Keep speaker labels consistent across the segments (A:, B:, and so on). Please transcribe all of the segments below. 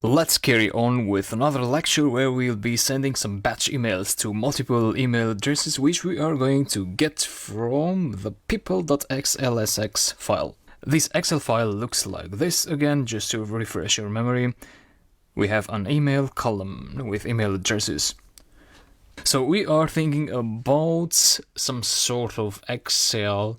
A: Let's carry on with another lecture where we'll be sending some batch emails to multiple email addresses which we are going to get from the people.xlsx file. This Excel file looks like this. Again, just to refresh your memory, we have an email column with email addresses. So we are thinking about some sort of Excel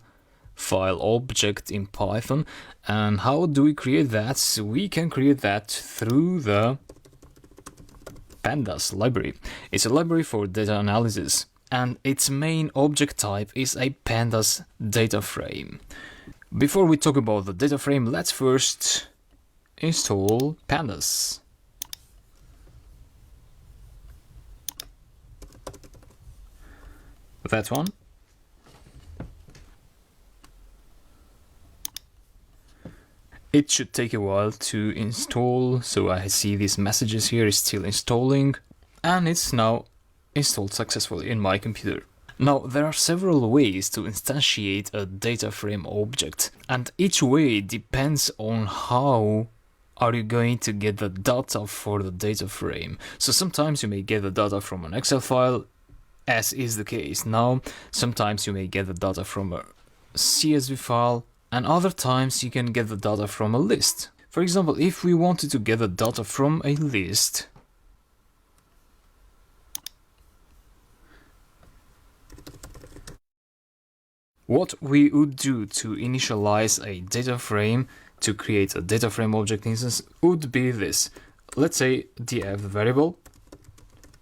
A: file object in Python, and how do we create that? We can create that through the pandas library. It's a library for data analysis, and its main object type is a pandas data frame. Before we talk about the data frame, let's first install pandas. That one. It should take a while to install, so I see these messages here, is still installing, and it's now installed successfully in my computer. Now, there are several ways to instantiate a data frame object, and each way depends on how are you going to get the data for the data frame. So sometimes you may get the data from an Excel file, as is the case now. Sometimes you may get the data from a CSV file, and other times you can get the data from a list. For example, if we wanted to get the data from a list, what we would do to initialize a data frame, to create a data frame object instance, would be this. Let's say df variable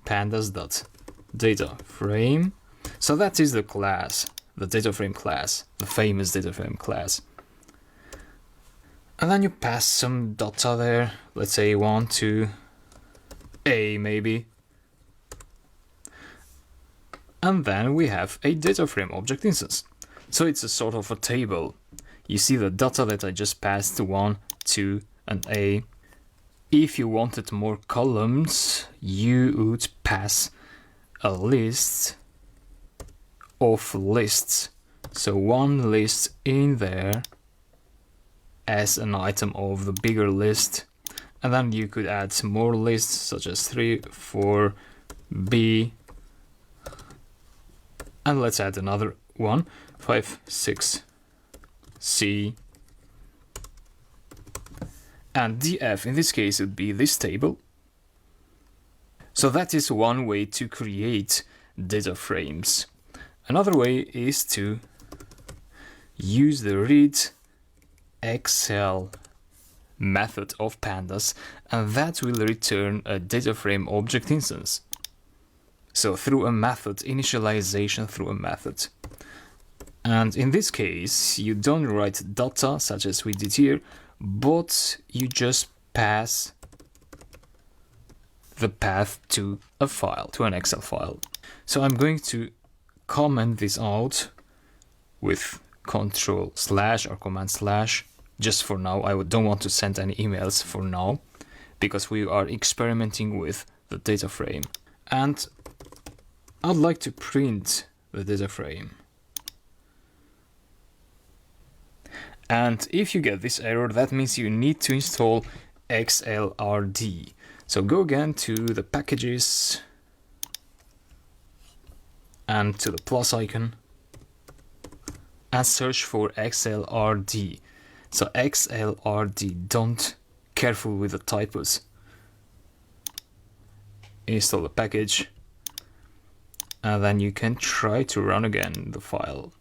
A: pandas.dataframe. So that is the class, the data frame class, the famous data frame class. And then you pass some data there, let's say 1 to A maybe. And then we have a data frame object instance. So it's a sort of a table. You see the data that I just passed to 1, 2, and A. If you wanted more columns, you would pass a list of lists. So one list in there as an item of the bigger list, and then you could add some more lists such as 3, 4, B, and let's add another one, 5, 6, C, and df in this case would be this table. So that is one way to create data frames. Another way is to use the read Excel method of pandas, and that will return a data frame object instance. So through a method, initialization through a method. And in this case, you don't write data such as we did here, but you just pass the path to a file, to an Excel file. So I'm going to comment this out with Control/ or Command/. Just for now, I don't want to send any emails for now, because we are experimenting with the data frame. And I'd like to print the data frame. And if you get this error, that means you need to install XLRD. So go again to the packages and to the plus icon and search for XLRD. So XLRD, don't careful with the typos. Install the package, and then you can try to run again the file.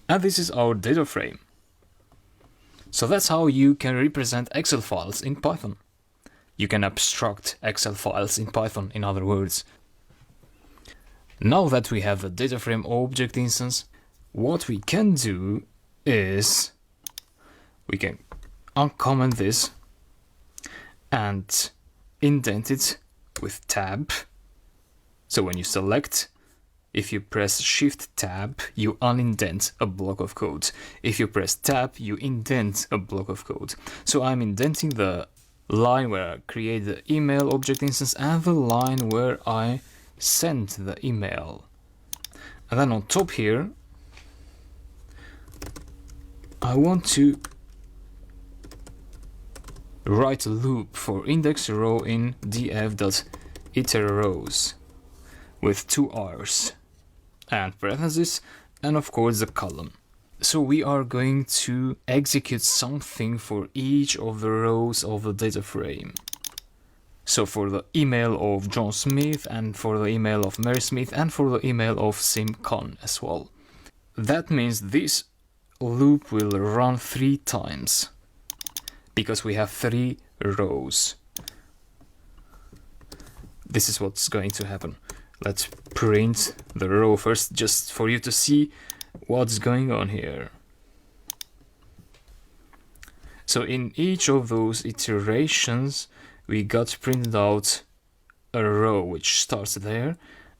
A: And this is our data frame. So that's how you can represent Excel files in Python. You can abstract Excel files in Python, in other words. Now that we have the data frame object instance, what we can do is we can uncomment this and indent it with tab. So when you select, if you press Shift Tab, you unindent a block of code. If you press Tab, you indent a block of code. So I'm indenting the line where I create the email object instance and the line where I send the email. And then on top here, I want to write a loop for index row in df.iterRows with 2 R's and parentheses, and of course the column. So we are going to execute something for each of the rows of the data frame. So for the email of John Smith, and for the email of Mary Smith, and for the email of Sim Khan as well. That means this loop will run 3 times because we have 3 rows. This is what's going to happen. Let's print the row first just for you to see what's going on here. So in each of those iterations we got printed out a row which starts there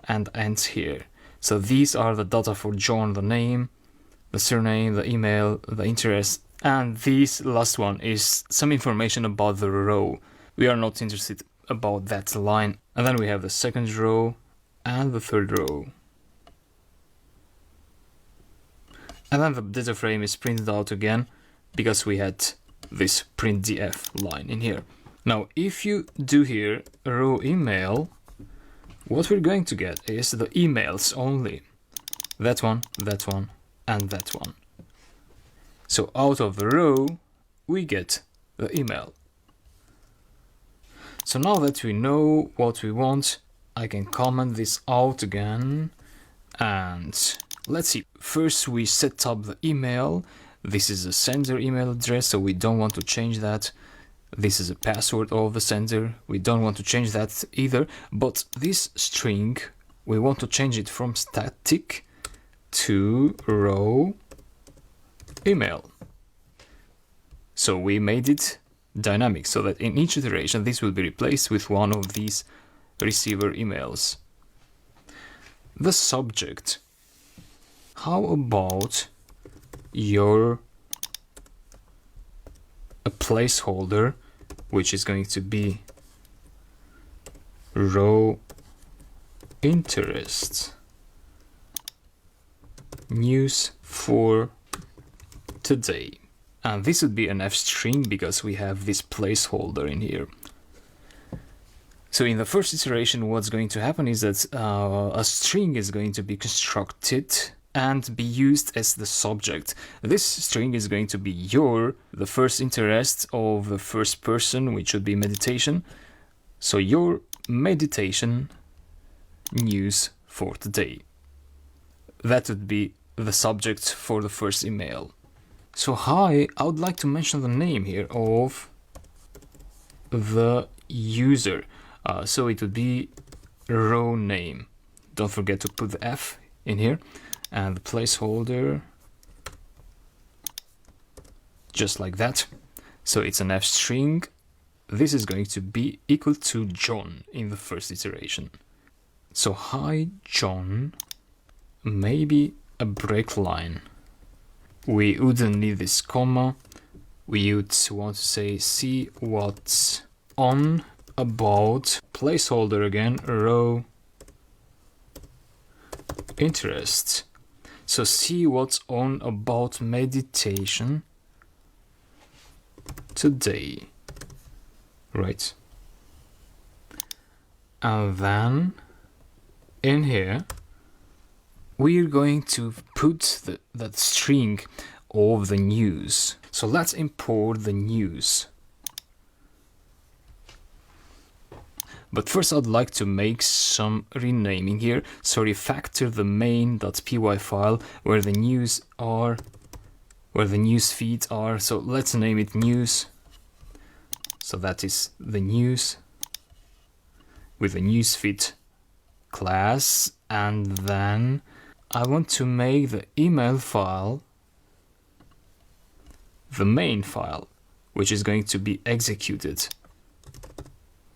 A: and ends here. So these are the data for John, the name, the surname, the email, the interest, and this last one is some information about the row. We are not interested about that line. And then we have the second row and the third row. And then the data frame is printed out again because we had this printdf line in here. Now, if you do here row email, what we're going to get is the emails only. That one, and that one. So out of the row, we get the email. So now that we know what we want, I can comment this out again. And let's see. First, we set up the email. This is a sender email address, so we don't want to change that. This is a password of the sender. We don't want to change that either. But this string, we want to change it from static to row email. So we made it dynamic so that in each iteration this will be replaced with one of these receiver emails. The subject. How about a placeholder which is going to be row interest news for today, and this would be an f string because we have this placeholder in here. So in the first iteration, what's going to happen is that a string is going to be constructed and be used as the subject. This string is going to be the first interest of the first person, which would be meditation. So your meditation news for today. That would be the subject for the first email. So hi, I would like to mention the name here of the user. So it would be row name. Don't forget to put the F in here. And the placeholder, just like that. So it's an F string. This is going to be equal to John in the first iteration. So hi John, maybe a break line. We wouldn't need this comma. We would want to say see what's on about placeholder again, row interest. So see what's on about meditation today, right? And then in here we're going to put that string of the news. So let's import the news. But first I'd like to make some renaming here. So refactor the main.py file where the news feeds are. So let's name it news. So that is the news with the newsfeed class. And then I want to make the email file the main file, which is going to be executed.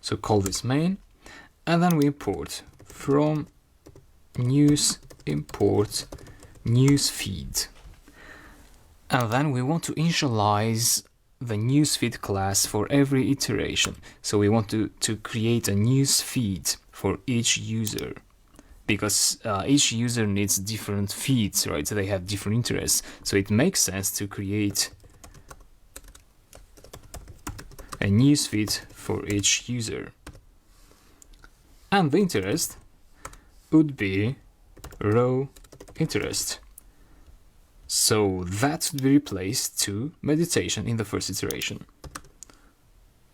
A: So call this main, and then we import from news import newsfeed. And then we want to initialize the newsfeed class for every iteration. So we want to create a newsfeed for each user, because each user needs different feeds, right? So they have different interests. So it makes sense to create a newsfeed for each user. And the interest would be row interest. So that would be replaced to meditation in the first iteration.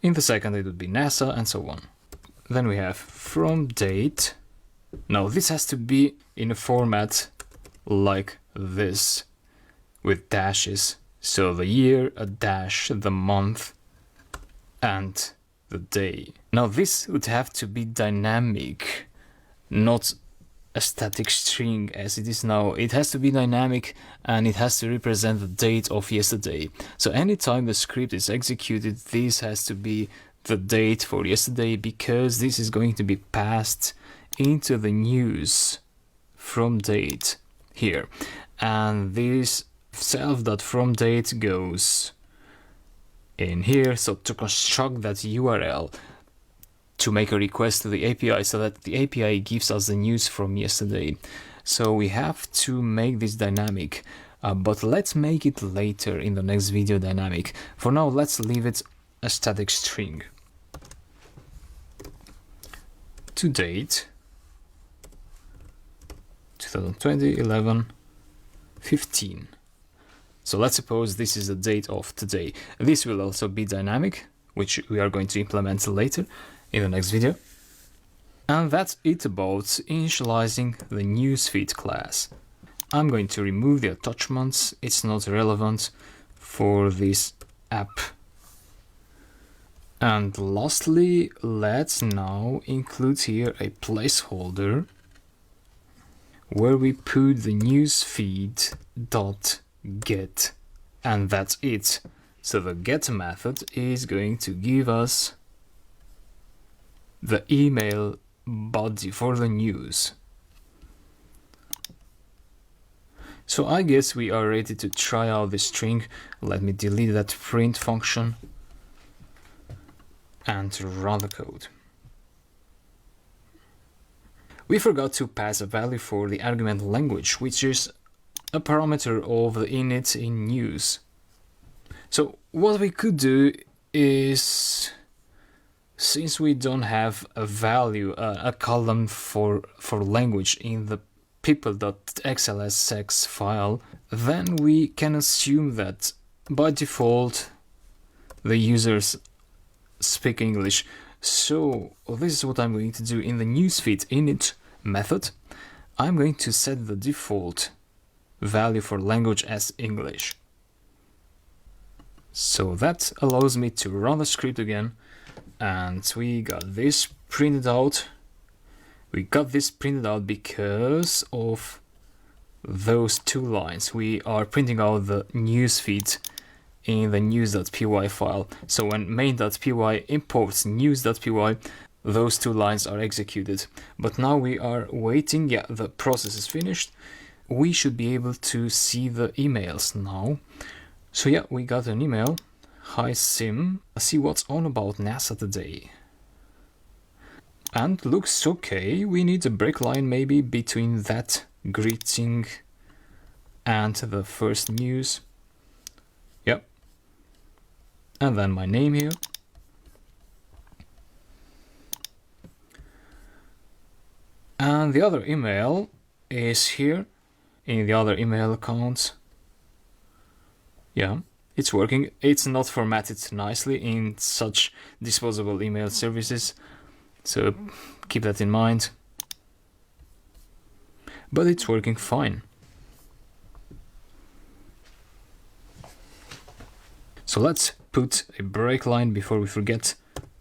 A: In the second it would be NASA and so on. Then we have from date. Now this has to be in a format like this with dashes. So the year, a dash, the month, and the day. Now this would have to be dynamic, not a static string as it is now. It has to be dynamic and it has to represent the date of yesterday. So anytime the script is executed, this has to be the date for yesterday, because this is going to be passed into the news from date here. And this self.fromDate goes in here, so to construct that URL to make a request to the API so that the API gives us the news from yesterday. So we have to make this dynamic, but let's make it later in the next video dynamic. For now, let's leave it a static string. To date 2020 11 15. So let's suppose this is the date of today. This will also be dynamic, which we are going to implement later in the next video. And that's it about initializing the newsfeed class. I'm going to remove the attachments. It's not relevant for this app. And lastly, let's now include here a placeholder where we put the newsfeed.get, and that's it. So the get method is going to give us the email body for the news. So I guess we are ready to try out this string. Let me delete that print function and run the code. We forgot to pass a value for the argument language, which is a parameter of the init in news. So what we could do is, since we don't have a value, a column for language in the people.xlsx file, then we can assume that by default the users speak English. So this is what I'm going to do in the newsfeed init method. I'm going to set the default value for language as English. So that allows me to run the script again, and we got this printed out. We got this printed out because of those two lines. We are printing out the newsfeed in the news.py file. So when main.py imports news.py, those two lines are executed. But now we are waiting. Yeah, the process is finished. We should be able to see the emails now. So yeah, we got an email. Hi Sim, see what's on about NASA today. And looks okay. We need a break line maybe between that greeting and the first news. Yep. And then my name here. And the other email is here in the other email account. Yeah, it's working. It's not formatted nicely in such disposable email services, so keep that in mind. But it's working fine. So let's put a break line before we forget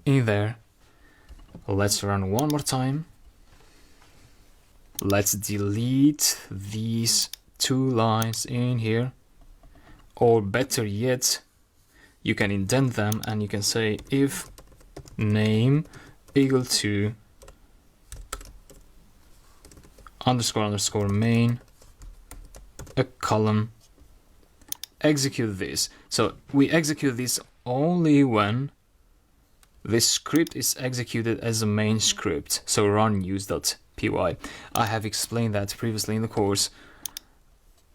A: in there. Let's run one more time. Let's delete these two lines in here. Or better yet, you can indent them and you can say if name equal to _ main, a column, execute this. So we execute this only when this script is executed as a main script. So run news.py. I have explained that previously in the course.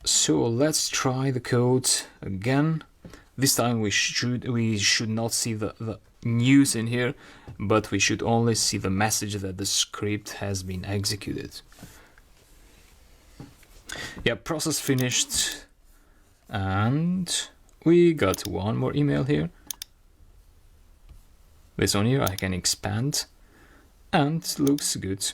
A: So let's try the code again. This time we should not see the news in here, but we should only see the message that the script has been executed. Yeah, process finished, and we got one more email here. This one here I can expand, and it looks good.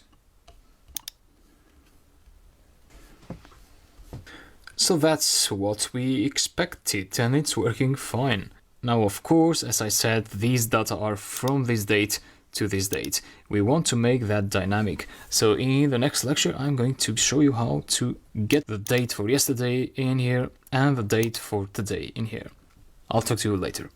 A: So that's what we expected, and it's working fine. Now, of course, as I said, these data are from this date to this date. We want to make that dynamic. So in the next lecture, I'm going to show you how to get the date for yesterday in here and the date for today in here. I'll talk to you later.